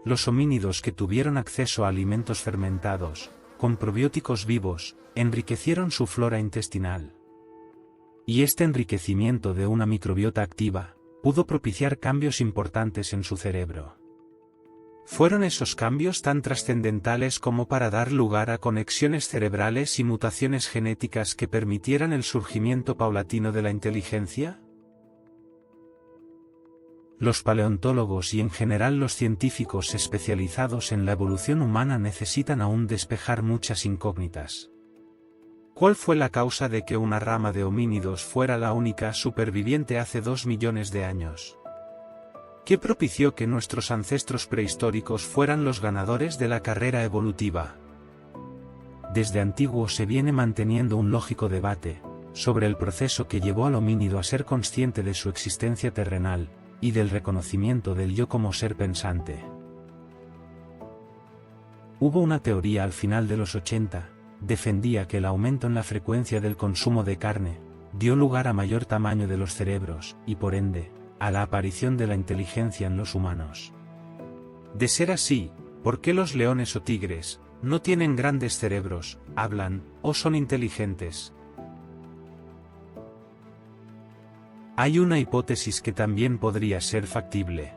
los homínidos que tuvieron acceso a alimentos fermentados, con probióticos vivos, enriquecieron su flora intestinal. Y este enriquecimiento de una microbiota activa, pudo propiciar cambios importantes en su cerebro. Fueron esos cambios tan trascendentales como para dar lugar a conexiones cerebrales y mutaciones genéticas que permitieran el surgimiento paulatino de la inteligencia. Los paleontólogos y en general los científicos especializados en la evolución humana necesitan aún despejar muchas incógnitas. ¿Cuál fue la causa de que una rama de homínidos fuera la única superviviente hace 2 millones de años? ¿Qué propició que nuestros ancestros prehistóricos fueran los ganadores de la carrera evolutiva? Desde antiguo se viene manteniendo un lógico debate sobre el proceso que llevó al homínido a ser consciente de su existencia terrenal y del reconocimiento del yo como ser pensante. Hubo una teoría al final de los 80, defendía que el aumento en la frecuencia del consumo de carne dio lugar a mayor tamaño de los cerebros y por ende, a la aparición de la inteligencia en los humanos. De ser así, ¿por qué los leones o tigres no tienen grandes cerebros, hablan, o son inteligentes? Hay una hipótesis que también podría ser factible.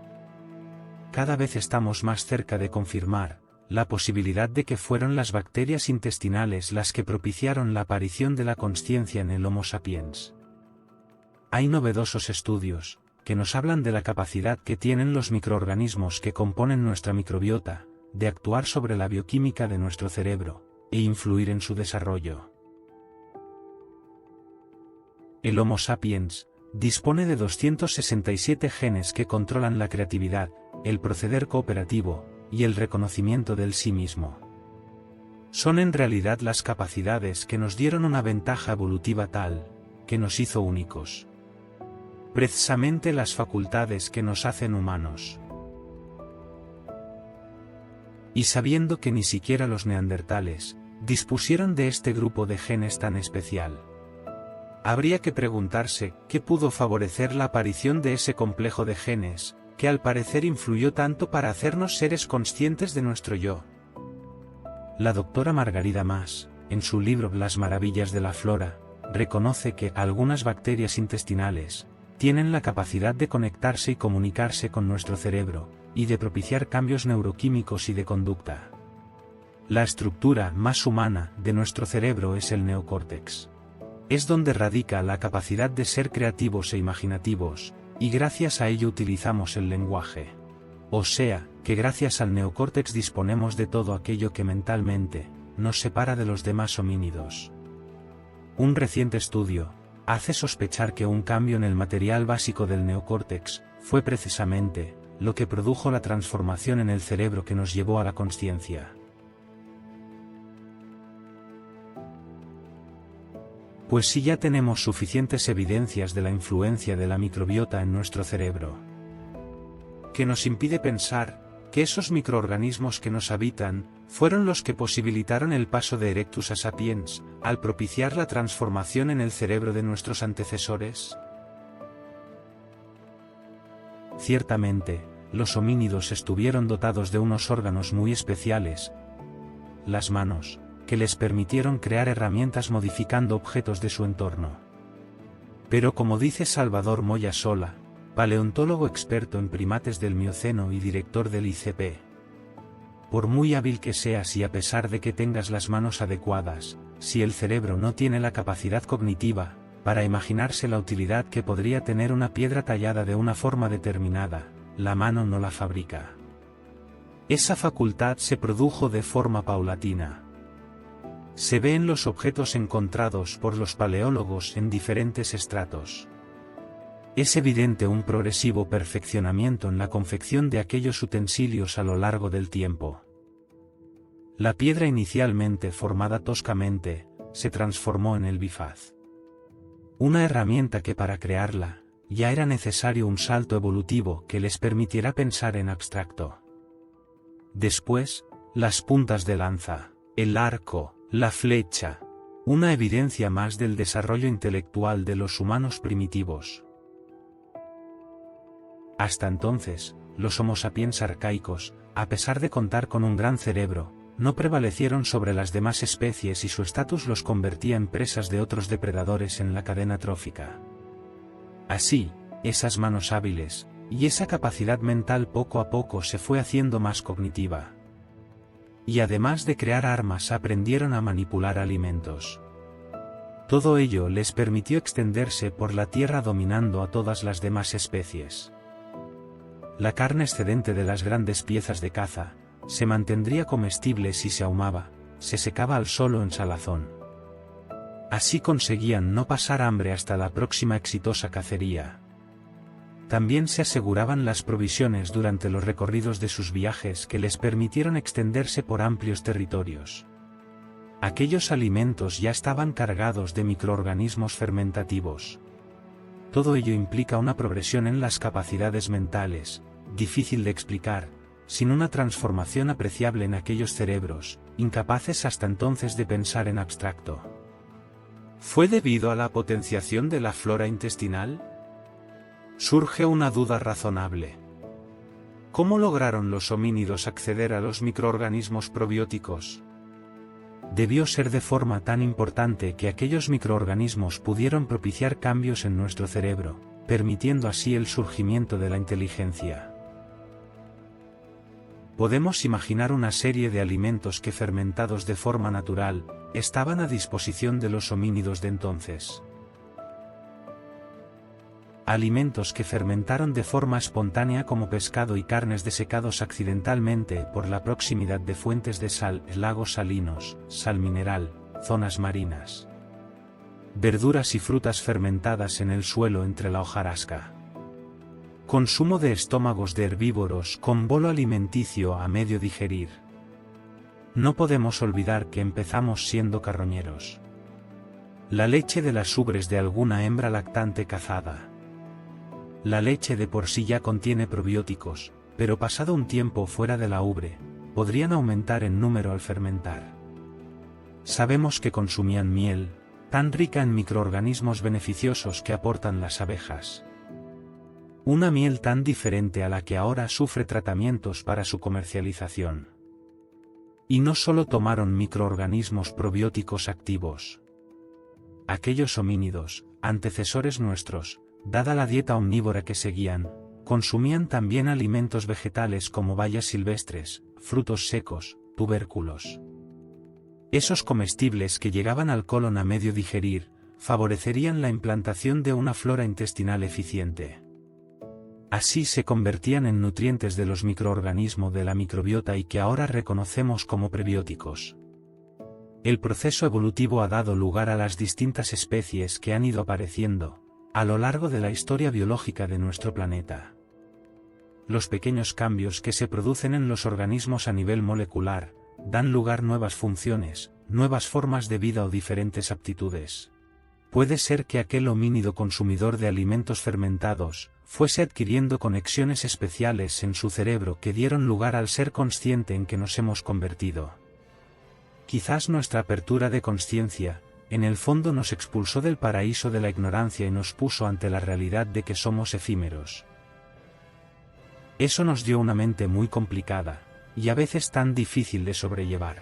Cada vez estamos más cerca de confirmar la posibilidad de que fueron las bacterias intestinales las que propiciaron la aparición de la consciencia en el Homo sapiens. Hay novedosos estudios que nos hablan de la capacidad que tienen los microorganismos que componen nuestra microbiota, de actuar sobre la bioquímica de nuestro cerebro, e influir en su desarrollo. El Homo sapiens dispone de 267 genes que controlan la creatividad, el proceder cooperativo, y el reconocimiento del sí mismo. Son en realidad las capacidades que nos dieron una ventaja evolutiva tal, que nos hizo únicos. Precisamente las facultades que nos hacen humanos. Y sabiendo que ni siquiera los neandertales dispusieron de este grupo de genes tan especial, habría que preguntarse qué pudo favorecer la aparición de ese complejo de genes, que al parecer influyó tanto para hacernos seres conscientes de nuestro yo. La doctora Margarida Mas, en su libro Las maravillas de la flora, reconoce que algunas bacterias intestinales tienen la capacidad de conectarse y comunicarse con nuestro cerebro, y de propiciar cambios neuroquímicos y de conducta. La estructura más humana de nuestro cerebro es el neocórtex. Es donde radica la capacidad de ser creativos e imaginativos, y gracias a ello utilizamos el lenguaje. O sea, que gracias al neocórtex disponemos de todo aquello que mentalmente nos separa de los demás homínidos. Un reciente estudio hace sospechar que un cambio en el material básico del neocórtex fue precisamente lo que produjo la transformación en el cerebro que nos llevó a la consciencia. Pues si ya tenemos suficientes evidencias de la influencia de la microbiota en nuestro cerebro, que nos impide pensar que esos microorganismos que nos habitan fueron los que posibilitaron el paso de Erectus a Sapiens, al propiciar la transformación en el cerebro de nuestros antecesores. Ciertamente, los homínidos estuvieron dotados de unos órganos muy especiales, las manos, que les permitieron crear herramientas modificando objetos de su entorno. Pero como dice Salvador Moya Sola, paleontólogo experto en primates del Mioceno y director del ICP, por muy hábil que seas y a pesar de que tengas las manos adecuadas, si el cerebro no tiene la capacidad cognitiva para imaginarse la utilidad que podría tener una piedra tallada de una forma determinada, la mano no la fabrica. Esa facultad se produjo de forma paulatina. Se ve en los objetos encontrados por los paleólogos en diferentes estratos. Es evidente un progresivo perfeccionamiento en la confección de aquellos utensilios a lo largo del tiempo. La piedra inicialmente formada toscamente, se transformó en el bifaz. Una herramienta que para crearla, ya era necesario un salto evolutivo que les permitiera pensar en abstracto. Después, las puntas de lanza, el arco, la flecha, una evidencia más del desarrollo intelectual de los humanos primitivos. Hasta entonces, los Homo sapiens arcaicos, a pesar de contar con un gran cerebro, no prevalecieron sobre las demás especies y su estatus los convertía en presas de otros depredadores en la cadena trófica. Así, esas manos hábiles, y esa capacidad mental poco a poco se fue haciendo más cognitiva. Y además de crear armas aprendieron a manipular alimentos. Todo ello les permitió extenderse por la tierra dominando a todas las demás especies. La carne excedente de las grandes piezas de caza, se mantendría comestible si se ahumaba, se secaba al sol o en salazón. Así conseguían no pasar hambre hasta la próxima exitosa cacería. También se aseguraban las provisiones durante los recorridos de sus viajes que les permitieron extenderse por amplios territorios. Aquellos alimentos ya estaban cargados de microorganismos fermentativos. Todo ello implica una progresión en las capacidades mentales, difícil de explicar, sin una transformación apreciable en aquellos cerebros, incapaces hasta entonces de pensar en abstracto. ¿Fue debido a la potenciación de la flora intestinal? Surge una duda razonable. ¿Cómo lograron los homínidos acceder a los microorganismos probióticos? Debió ser de forma tan importante que aquellos microorganismos pudieron propiciar cambios en nuestro cerebro, permitiendo así el surgimiento de la inteligencia. Podemos imaginar una serie de alimentos que, fermentados de forma natural, estaban a disposición de los homínidos de entonces. Alimentos que fermentaron de forma espontánea como pescado y carnes desecados accidentalmente por la proximidad de fuentes de sal, lagos salinos, sal mineral, zonas marinas. Verduras y frutas fermentadas en el suelo entre la hojarasca. Consumo de estómagos de herbívoros con bolo alimenticio a medio digerir. No podemos olvidar que empezamos siendo carroñeros. La leche de las ubres de alguna hembra lactante cazada. La leche de por sí ya contiene probióticos, pero pasado un tiempo fuera de la ubre, podrían aumentar en número al fermentar. Sabemos que consumían miel, tan rica en microorganismos beneficiosos que aportan las abejas. Una miel tan diferente a la que ahora sufre tratamientos para su comercialización. Y no solo tomaron microorganismos probióticos activos. Aquellos homínidos, antecesores nuestros, dada la dieta omnívora que seguían, consumían también alimentos vegetales como bayas silvestres, frutos secos, tubérculos. Esos comestibles que llegaban al colon a medio digerir, favorecerían la implantación de una flora intestinal eficiente. Así se convertían en nutrientes de los microorganismos de la microbiota y que ahora reconocemos como prebióticos. El proceso evolutivo ha dado lugar a las distintas especies que han ido apareciendo a lo largo de la historia biológica de nuestro planeta. Los pequeños cambios que se producen en los organismos a nivel molecular dan lugar a nuevas funciones, nuevas formas de vida o diferentes aptitudes. Puede ser que aquel homínido consumidor de alimentos fermentados fuese adquiriendo conexiones especiales en su cerebro que dieron lugar al ser consciente en que nos hemos convertido. Quizás nuestra apertura de conciencia, en el fondo nos expulsó del paraíso de la ignorancia y nos puso ante la realidad de que somos efímeros. Eso nos dio una mente muy complicada, y a veces tan difícil de sobrellevar.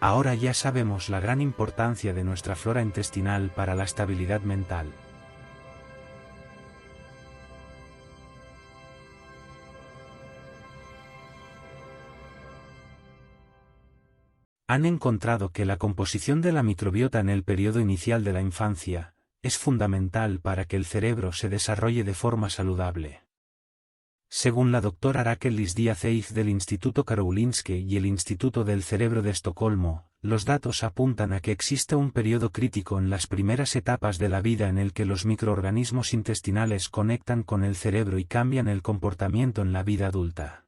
Ahora ya sabemos la gran importancia de nuestra flora intestinal para la estabilidad mental. Han encontrado que la composición de la microbiota en el periodo inicial de la infancia es fundamental para que el cerebro se desarrolle de forma saludable. Según la doctora Raquel Díaz del Instituto Karolinska y el Instituto del Cerebro de Estocolmo, los datos apuntan a que existe un periodo crítico en las primeras etapas de la vida en el que los microorganismos intestinales conectan con el cerebro y cambian el comportamiento en la vida adulta.